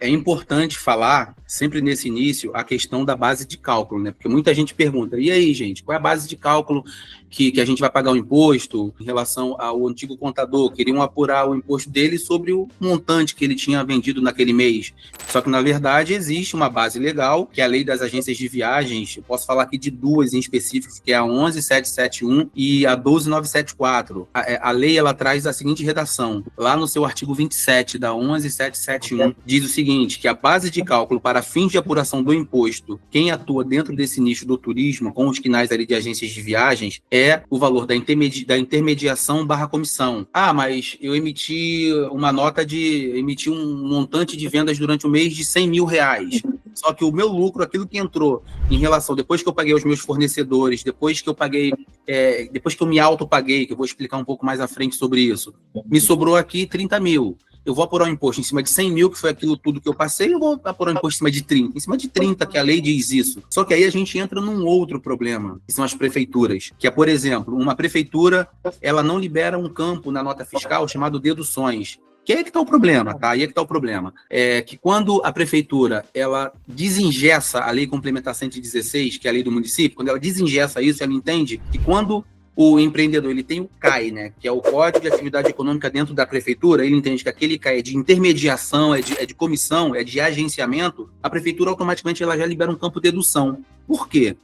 É importante falar, sempre nesse início, a questão da base de cálculo, né? Porque muita gente pergunta, e aí, gente, qual é a base de cálculo que a gente vai pagar o imposto em relação ao antigo contador? Queriam apurar o imposto dele sobre o montante que ele tinha vendido naquele mês. Só que, na verdade, existe uma base legal, que é a Lei das Agências de Viagens. Eu posso falar aqui de duas em específico, que é a 11.771 e a 12.974. A lei, ela traz a seguinte redação. Lá no seu artigo 27 da 11.771, diz o seguinte, que a base de cálculo para fins de apuração do imposto, quem atua dentro desse nicho do turismo, com os quinais ali de agências de viagens, é o valor da intermediação barra comissão. Ah, mas eu emiti um montante de vendas durante o mês de 100 mil reais. Só que o meu lucro, aquilo que entrou em relação, depois que eu paguei os meus fornecedores, depois que eu paguei, depois que eu me autopaguei, que eu vou explicar um pouco mais à frente sobre isso, me sobrou aqui 30 mil. Eu vou apurar um imposto em cima de 100 mil, que foi aquilo tudo que eu passei, eu vou apurar um imposto em cima de 30. Em cima de 30, que a lei diz isso. Só que aí a gente entra num outro problema, que são as prefeituras. Que é, por exemplo, uma prefeitura, ela não libera um campo na nota fiscal chamado deduções. Que aí é que está o problema, tá? Aí é que está o problema. É que quando a prefeitura, ela desengessa a Lei Complementar 116, que é a lei do município, quando ela desengessa isso, ela entende que quando o empreendedor ele tem o CAE, né, que é o Código de Atividade Econômica dentro da prefeitura, ele entende que aquele CAE é de intermediação, é de comissão, é de agenciamento, a prefeitura automaticamente ela já libera um campo de dedução. Por quê?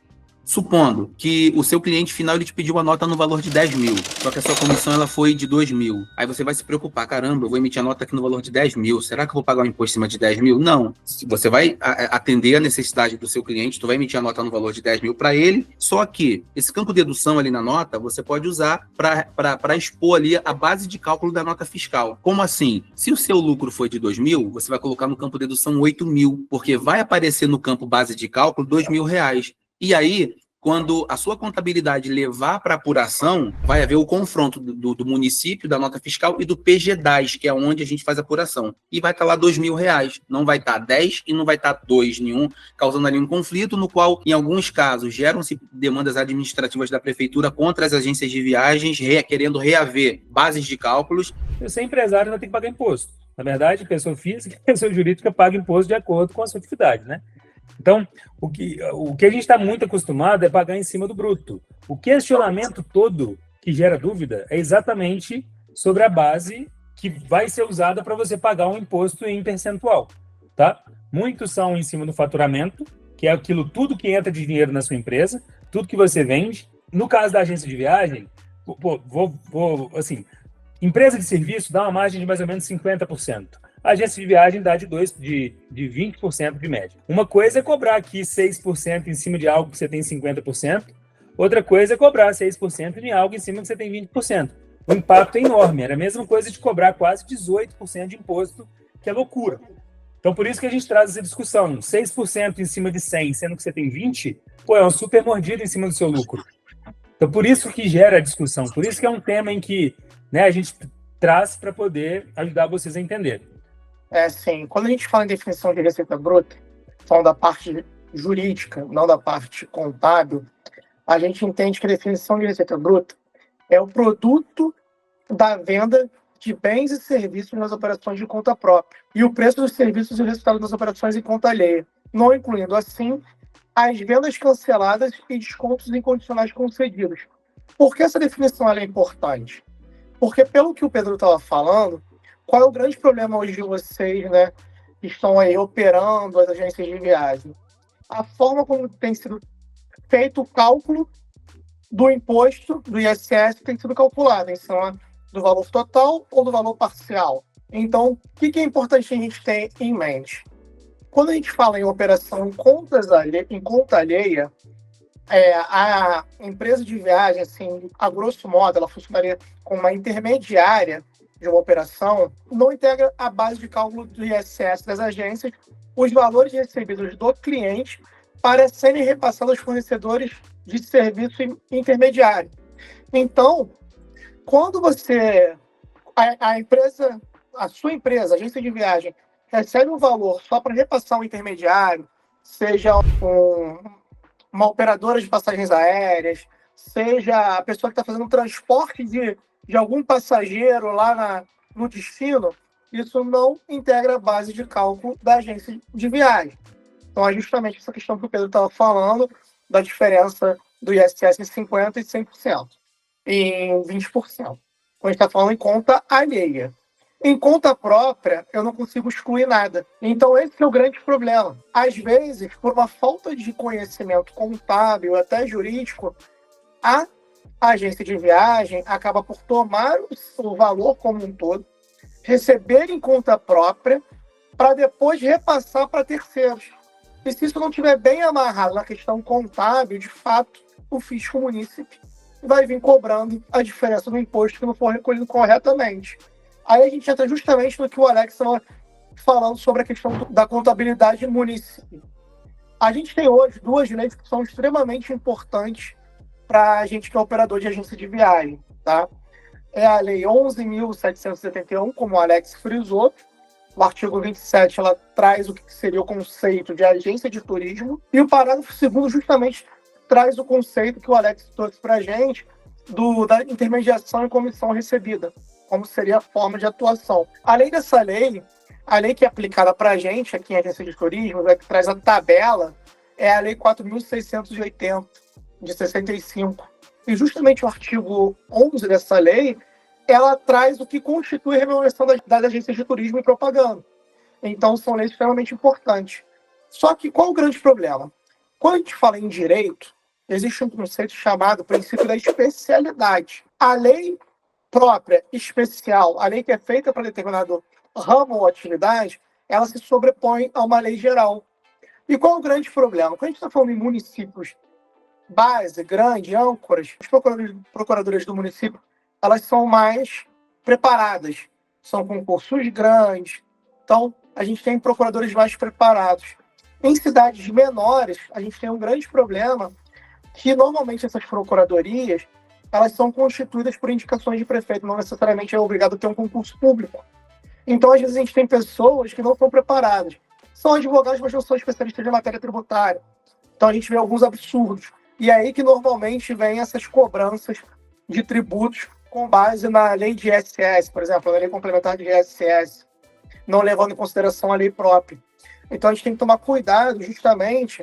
Supondo que o seu cliente final ele te pediu uma nota no valor de 10 mil, só que a sua comissão ela foi de 2 mil. Aí você vai se preocupar, caramba, eu vou emitir a nota aqui no valor de 10 mil, será que eu vou pagar um imposto em cima de 10 mil? Não. Você vai atender a necessidade do seu cliente, tu vai emitir a nota no valor de 10 mil para ele, só que esse campo de dedução ali na nota, você pode usar para expor ali a base de cálculo da nota fiscal. Como assim? Se o seu lucro foi de 2 mil, você vai colocar no campo de dedução 8 mil, porque vai aparecer no campo base de cálculo 2 mil reais. E aí, quando a sua contabilidade levar para apuração, vai haver o confronto do município, da nota fiscal e do PGDAS, que é onde a gente faz a apuração. E vai estar lá 2 mil reais. Não vai estar 10 e não vai estar 2 nenhum, causando ali um conflito, no qual, em alguns casos, geram-se demandas administrativas da prefeitura contra as agências de viagens, querendo reaver bases de cálculos. Você é empresário, não tem que pagar imposto. Na verdade, pessoa física e pessoa jurídica paga imposto de acordo com a sua atividade, né? Então, o que a gente está muito acostumado é pagar em cima do bruto. O questionamento todo que gera dúvida é exatamente sobre a base que vai ser usada para você pagar um imposto em percentual, tá? Muitos são em cima do faturamento, que é aquilo tudo que entra de dinheiro na sua empresa, tudo que você vende. No caso da agência de viagem, assim, empresa de serviço dá uma margem de mais ou menos 50%. A agência de viagem dá de 20% de média. Uma coisa é cobrar aqui 6% em cima de algo que você tem 50%, outra coisa é cobrar 6% em algo em cima que você tem 20%. O impacto é enorme, era a mesma coisa de cobrar quase 18% de imposto, que é loucura. Então, por isso que a gente traz essa discussão. 6% em cima de 100, sendo que você tem 20, é uma super mordida em cima do seu lucro. Então, por isso que gera a discussão, por isso que é um tema em que, né, a gente traz para poder ajudar vocês a entenderem. Sim. Quando a gente fala em definição de receita bruta, falando da parte jurídica, não da parte contábil, a gente entende que a definição de receita bruta é o produto da venda de bens e serviços nas operações de conta própria e o preço dos serviços e o resultado das operações em conta alheia, não incluindo, assim, as vendas canceladas e descontos incondicionais concedidos. Por que essa definição é importante? Porque, pelo que o Pedro estava falando, qual é o grande problema hoje de vocês, né, que estão aí operando as agências de viagem? A forma como tem sido feito o cálculo do imposto, do ISS, tem sido calculado em cima do valor total ou do valor parcial. Então, o que é importante a gente ter em mente? Quando a gente fala em operação em conta alheia, a empresa de viagem, assim, a grosso modo, ela funcionaria como uma intermediária de uma operação, não integra a base de cálculo do ISS das agências, os valores recebidos do cliente para serem repassados aos fornecedores de serviço intermediário. Então, quando a sua empresa, a agência de viagem, recebe um valor só para repassar um intermediário, seja uma operadora de passagens aéreas, seja a pessoa que está fazendo um transporte de algum passageiro lá no destino, isso não integra a base de cálculo da agência de viagem. Então, é justamente essa questão que o Pedro estava falando, da diferença do ISS em 50% e 100%, em 20%. Quando a gente está falando em conta alheia. Em conta própria, eu não consigo excluir nada. Então, esse é o grande problema. Às vezes, por uma falta de conhecimento contábil, até jurídico, a agência de viagem acaba por tomar o valor como um todo, receber em conta própria, para depois repassar para terceiros. E se isso não estiver bem amarrado na questão contábil, de fato, o fisco munícipe vai vir cobrando a diferença do imposto que não for recolhido corretamente. Aí a gente entra justamente no que o Alex estava falando sobre a questão da contabilidade municipal. A gente tem hoje duas leis que são extremamente importantes para a gente que é operador de agência de viagem, tá? É a Lei 11.771, como o Alex frisou. O artigo 27, ela traz o que seria o conceito de agência de turismo. E o parágrafo 2º justamente traz o conceito que o Alex trouxe para a gente da intermediação e comissão recebida, como seria a forma de atuação. Além dessa lei, a lei que é aplicada para a gente aqui em agência de turismo, que traz a tabela, é a Lei 4.680, de 65. E justamente o artigo 11 dessa lei, ela traz o que constitui a remuneração das agências de turismo e propaganda. Então, são leis extremamente importantes. Só que qual o grande problema? Quando a gente fala em direito, existe um conceito chamado princípio da especialidade. A lei própria, especial, a lei que é feita para determinado ramo ou atividade, ela se sobrepõe a uma lei geral. E qual o grande problema? Quando a gente está falando em municípios base, grande, âncoras, as procuradoras do município, elas são mais preparadas. São concursos grandes. Então, a gente tem procuradores mais preparados. Em cidades menores, a gente tem um grande problema que, normalmente, essas procuradorias, elas são constituídas por indicações de prefeito, não necessariamente é obrigado a ter um concurso público. Então, às vezes, a gente tem pessoas que não são preparadas. São advogados, mas não são especialistas de matéria tributária. Então, a gente vê alguns absurdos. E é aí que, normalmente, vem essas cobranças de tributos com base na lei de ISS, por exemplo, na lei complementar de ISS, não levando em consideração a lei própria. Então, a gente tem que tomar cuidado, justamente,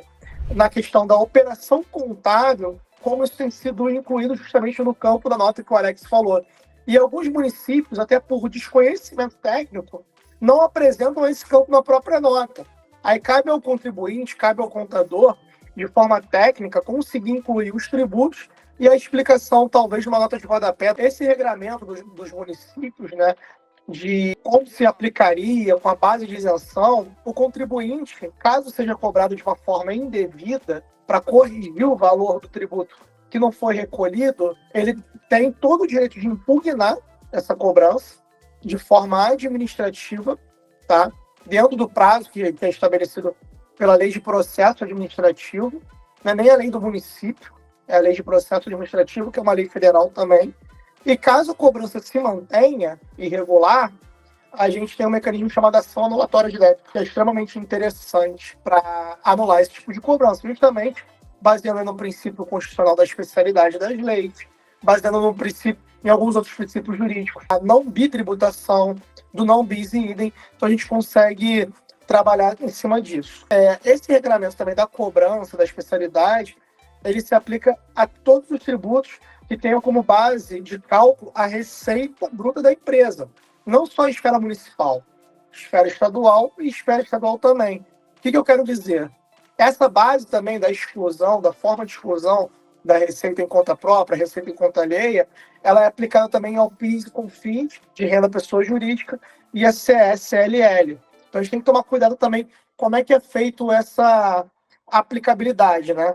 na questão da operação contábil, como isso tem sido incluído justamente no campo da nota que o Alex falou. E alguns municípios, até por desconhecimento técnico, não apresentam esse campo na própria nota. Aí cabe ao contribuinte, cabe ao contador, de forma técnica, conseguir incluir os tributos e a explicação, talvez, de uma nota de rodapé. Esse regramento dos municípios, né, de como se aplicaria com a base de isenção, o contribuinte, caso seja cobrado de uma forma indevida para corrigir o valor do tributo que não foi recolhido, ele tem todo o direito de impugnar essa cobrança de forma administrativa, tá? Dentro do prazo que é estabelecido pela lei de processo administrativo, não é nem a lei do município, é a lei de processo administrativo, que é uma lei federal também. E caso a cobrança se mantenha irregular, a gente tem um mecanismo chamado ação anulatória de débito, que é extremamente interessante para anular esse tipo de cobrança, justamente baseando no princípio constitucional da especialidade das leis, baseando no princípio, em alguns outros princípios jurídicos, a não bitributação, do não bis in idem. Então a gente consegue trabalhar em cima disso. Esse regulamento também da cobrança, da especialidade, ele se aplica a todos os tributos que tenham como base de cálculo a receita bruta da empresa. Não só a esfera municipal, esfera estadual e esfera estadual também. O que eu quero dizer? Essa base também da exclusão, da forma de exclusão da receita em conta própria, receita em conta alheia, ela é aplicada também ao PIS e COFINS, de renda pessoa jurídica, e a CSLL. Então a gente tem que tomar cuidado também como é que é feito essa aplicabilidade, né?